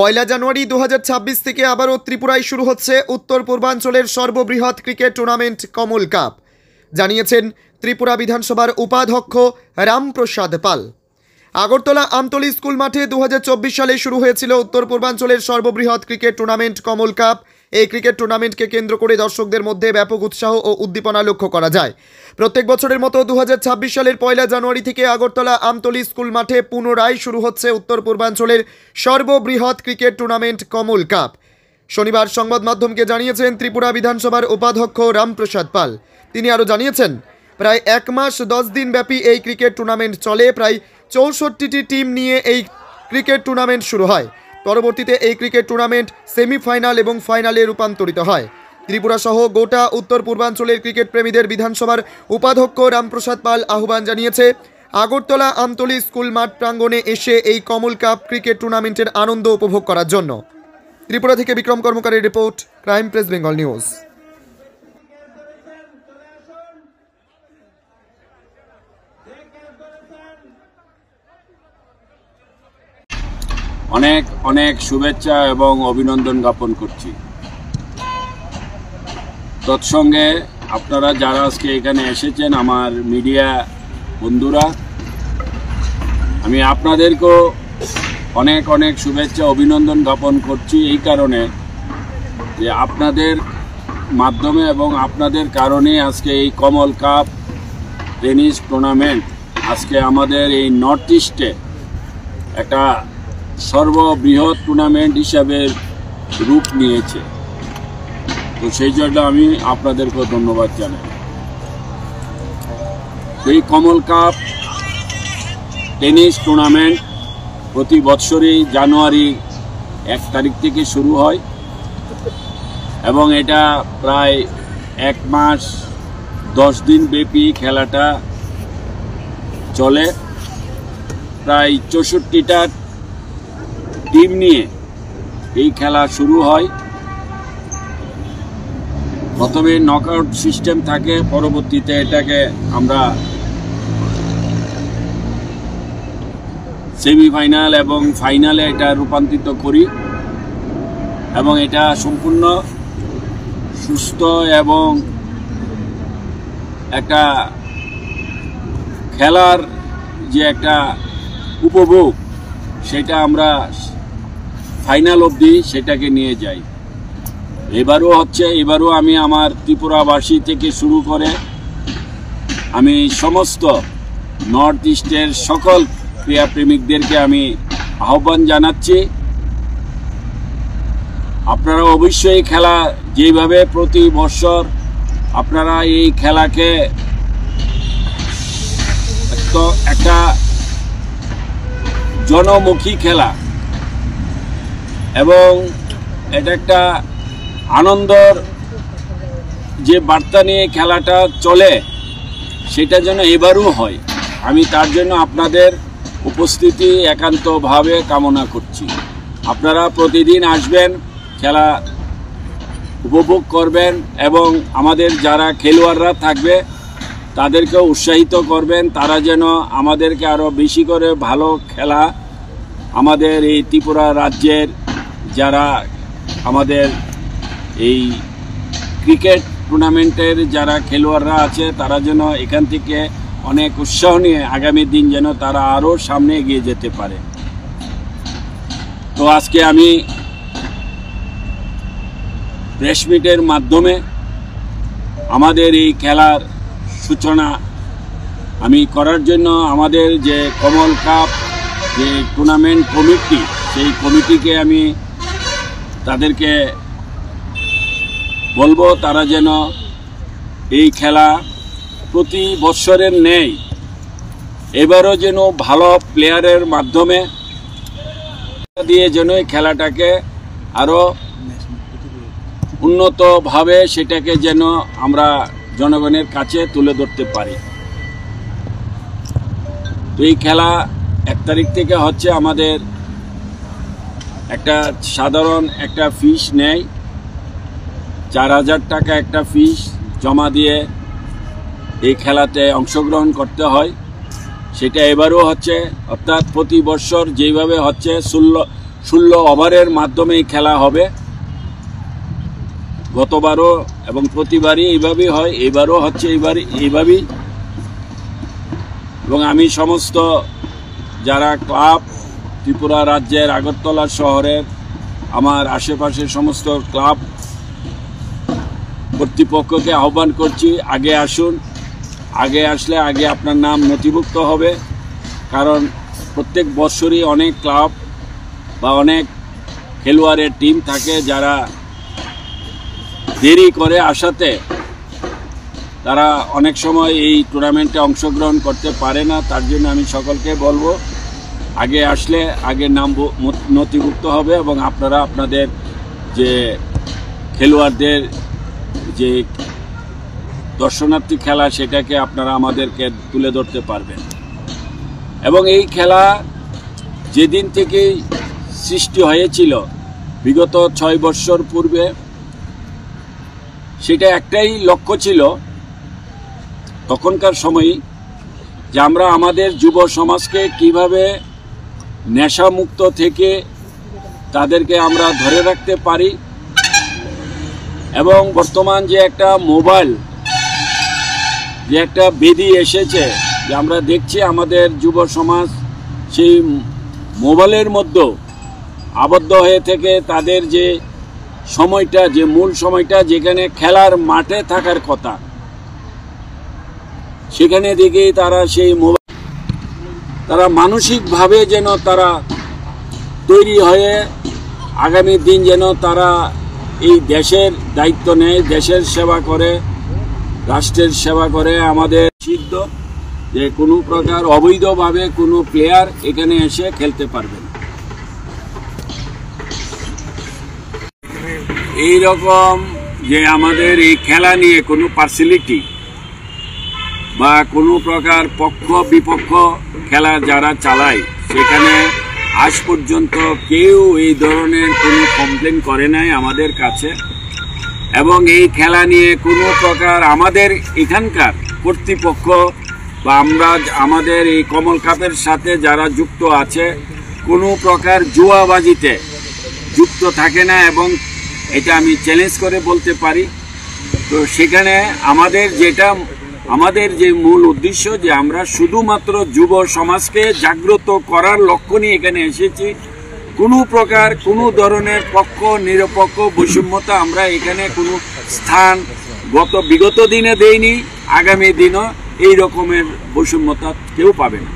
পয়লা জানুয়ারি 2026 থেকে আবারও ত্রিপুরায় শুরু হচ্ছে উত্তর পূর্বাঞ্চলের সর্ববৃহৎ ক্রিকেট টুর্নামেন্ট কমল কাপ, জানিয়েছেন ত্রিপুরা বিধানসভার উপাধ্যক্ষ রামপ্রসাদ পাল। আগরতলা আমতলী স্কুল মাঠে 2024 সালে শুরু হয়েছিল উত্তর পূর্বাঞ্চলের সর্ববৃহৎ ক্রিকেট টুর্নামেন্ট কমল কাপ। এই ক্রিকেট টুর্নামেন্টকে কেন্দ্র করে দর্শকদের মধ্যে ব্যাপক উৎসাহ ও উদ্দীপনা লক্ষ্য করা যায়। প্রত্যেক বছরের মতো 2026 সালের পয়লা জানুয়ারি থেকে আগরতলা আমতলী স্কুল মাঠে পুনরায় শুরু হচ্ছে উত্তর পূর্বাঞ্চলের সর্ববৃহৎ ক্রিকেট টুর্নামেন্ট কমল কাপ। শনিবার সংবাদ মাধ্যমকে জানিয়েছেন ত্রিপুরা বিধানসভার উপাধ্যক্ষ রামপ্রসাদ পাল। তিনি আরও জানিয়েছেন, প্রায় 1 মাস 10 দিন ব্যাপী এই ক্রিকেট টুর্নামেন্ট চলে। প্রায় 64টি টিম নিয়ে এই ক্রিকেট টুর্নামেন্ট শুরু হয়। পরবর্তীতে এই ক্রিকেট টুর্নামেন্ট সেমিফাইনাল এবং ফাইনালে রূপান্তরিত হয়। ত্রিপুরা সহ গোটা উত্তর পূর্বাঞ্চলের ক্রিকেট প্রেমীদের বিধানসভার উপাধ্যক্ষ রামপ্রসাদ পাল আহ্বান জানিয়েছে আগরতলা আমতলী স্কুল মাঠ প্রাঙ্গণে এসে এই কমল কাপ ক্রিকেট টুর্নামেন্টের আনন্দ উপভোগ করার জন্য। ত্রিপুরা থেকে বিক্রম কর্মকারের report, crime press Bengal news. অনেক অনেক শুভেচ্ছা এবং অভিনন্দন জ্ঞাপন করছি। তৎসঙ্গে আপনারা যারা আজকে এখানে এসেছেন, আমার মিডিয়া বন্ধুরা, আমি আপনাদেরকেও অনেক অনেক শুভেচ্ছা অভিনন্দন জ্ঞাপন করছি এই কারণে যে আপনাদের মাধ্যমে এবং আপনাদের কারণে আজকে এই কমল কাপ টেনিস টুর্নামেন্ট আজকে আমাদের এই নর্থ ইস্টে একটা সর্ববৃহৎ টুর্নামেন্ট হিসাবে রূপ নিয়েছে। তো সেই জন্য আমি আপনাদেরকে ধন্যবাদ জানাই। এই কমল কাপ টেনিস টুর্নামেন্ট প্রতি বছরই জানুয়ারি 1 তারিখ থেকে শুরু হয় এবং এটা প্রায় 1 মাস 10 দিন ব্যাপী খেলাটা চলে। প্রায় 64টা টিম নিয়ে এই খেলা শুরু হয়। প্রথমে নকআউট সিস্টেম থাকে, পরবর্তীতে এটাকে আমরা সেমিফাইনাল এবং ফাইনালে এটা রূপান্তরিত করি এবং এটা সম্পূর্ণ সুস্থ এবং একটা খেলার যে একটা উপভোগ সেটা আমরা ফাইনাল অবধি সেটাকে নিয়ে যাই। এবারও আমি আমার ত্রিপুরাবাসী থেকে শুরু করে আমি সমস্ত নর্থ ইস্টের সকল ক্রীড়াপ্রেমিকদেরকে আমি আহ্বান জানাচ্ছি, আপনারা অবশ্যই খেলা যেভাবে প্রতি বছর আপনারা এই খেলাকে একটা জনমুখী খেলা এবং এটা একটা আনন্দর যে বার্তা নিয়ে খেলাটা চলে সেটা যেন এবারও হয়, আমি তার জন্য আপনাদের উপস্থিতি একান্তভাবে কামনা করছি। আপনারা প্রতিদিন আসবেন, খেলা উপভোগ করবেন এবং আমাদের যারা খেলোয়াড়রা থাকবে তাদেরকে উৎসাহিত করবেন, তারা যেন আমাদেরকে আরও বেশি করে ভালো খেলা আমাদের এই ত্রিপুরা রাজ্যের যারা আমাদের এই ক্রিকেট টুর্নামেন্টের যারা খেলোয়াড়রা আছে তারা যেন এখান থেকে অনেক উৎসাহ নিয়ে আগামী দিন যেন তারা আরও সামনে এগিয়ে যেতে পারে। তো আজকে আমি প্রেস মিটের মাধ্যমে আমাদের এই খেলার সূচনা আমি করার জন্য আমাদের যে কমল কাপ যে টুর্নামেন্ট কমিটি, সেই কমিটিকে আমি তাদেরকে বলবো তারা যেন এই খেলা প্রতি বছরের নেই এবারও যেন ভালো প্লেয়ারের মাধ্যমে দিয়ে যেন এই খেলাটাকে আরও উন্নতভাবে সেটাকে যেন আমরা জনগণের কাছে তুলে ধরতে পারি। তো এই খেলা 1 তারিখ থেকে হচ্ছে। আমাদের একটা সাধারণ একটা ফিস নেয়, 4000 টাকা একটা ফিস জমা দিয়ে এই খেলাতে অংশগ্রহণ করতে হয়। সেটা এবারও হচ্ছে, অর্থাৎ প্রতি বছর যেভাবে হচ্ছে 16 ওভারের মাধ্যমে খেলা হবে। গতবারও এবং প্রতিবারই এইভাবেই হয়, এবারও হচ্ছে এইভাবেই। এবং আমি সমস্ত যারা ক্লাব ত্রিপুরা রাজ্যের আগরতলা শহরের আমার আশেপাশের সমস্ত ক্লাব কর্তৃপক্ষকে আহ্বান করছি, আগে আসুন। আগে আসলে আগে আপনার নাম নথিভুক্ত হবে, কারণ প্রত্যেক বছরই অনেক ক্লাব বা অনেক খেলোয়াড়ের টিম থাকে যারা দেরি করে আসাতে তারা অনেক সময় এই টুর্নামেন্টে অংশগ্রহণ করতে পারে না। তার জন্য আমি সকলকে বলবো আগে আসলে আগে নাম নথিভুক্ত হবে এবং আপনারা আপনাদের যে খেলোয়াড়দের যে দর্শনার্থী খেলা সেটাকে আপনারা আমাদেরকে তুলে ধরতে পারবেন। এবং এই খেলা যেদিন থেকেই সৃষ্টি হয়েছিল বিগত 6 বছর পূর্বে, সেটা একটাই লক্ষ্য ছিল তখনকার সময়ই যে আমরা আমাদের যুব সমাজকে কিভাবে নেশামুক্ত থেকে তাদেরকে আমরা ধরে রাখতে পারি। এবং বর্তমান যে একটা মোবাইল যে একটা বেদি এসেছে, যে আমরা দেখছি আমাদের যুব সমাজ সেই মোবাইলের মধ্যে আবদ্ধ হয়ে থেকে তাদের যে সময়টা, যে মূল সময়টা যেখানে খেলার মাঠে থাকার কথা, সেখানে দিকেই তারা সেই মোবাইল, তারা মানসিকভাবে যেন তারা তৈরি হয়ে আগামী দিন যেন তারা এই দেশের দায়িত্ব নেয়, দেশের সেবা করে, রাষ্ট্রের সেবা করে। আমাদের সিদ্ধ যে কোনো প্রকার অবৈধভাবে কোনো প্লেয়ার এখানে এসে খেলতে পারবে না। এই রকম যে আমাদের এই খেলা নিয়ে কোনো পার্সিয়ালিটি বা কোনো প্রকার পক্ষ বিপক্ষ খেলা যারা চালায়, সেখানে আজ পর্যন্ত কেউ এই ধরনের কোনো কমপ্লেন করে নাই আমাদের কাছে। এবং এই খেলা নিয়ে কোনো প্রকার আমাদের এখানকার কর্তৃপক্ষ বা আমরা আমাদের এই কমল কাপের সাথে যারা যুক্ত আছে কোনো প্রকার জুয়াবাজিতে যুক্ত থাকে না, এবং এটা আমি চ্যালেঞ্জ করে বলতে পারি। তো সেখানে আমাদের যে মূল উদ্দেশ্য যে আমরা শুধুমাত্র যুব সমাজকে জাগ্রত করার লক্ষ্য নিয়ে এখানে এসেছি। কোনো প্রকার কোনো ধরনের পক্ষ নিরপেক্ষ বৈষম্যতা আমরা এখানে কোনো স্থান বিগত দিনে দেইনি, আগামী দিনও এই রকমের বৈষম্যতা কেউ পাবে না।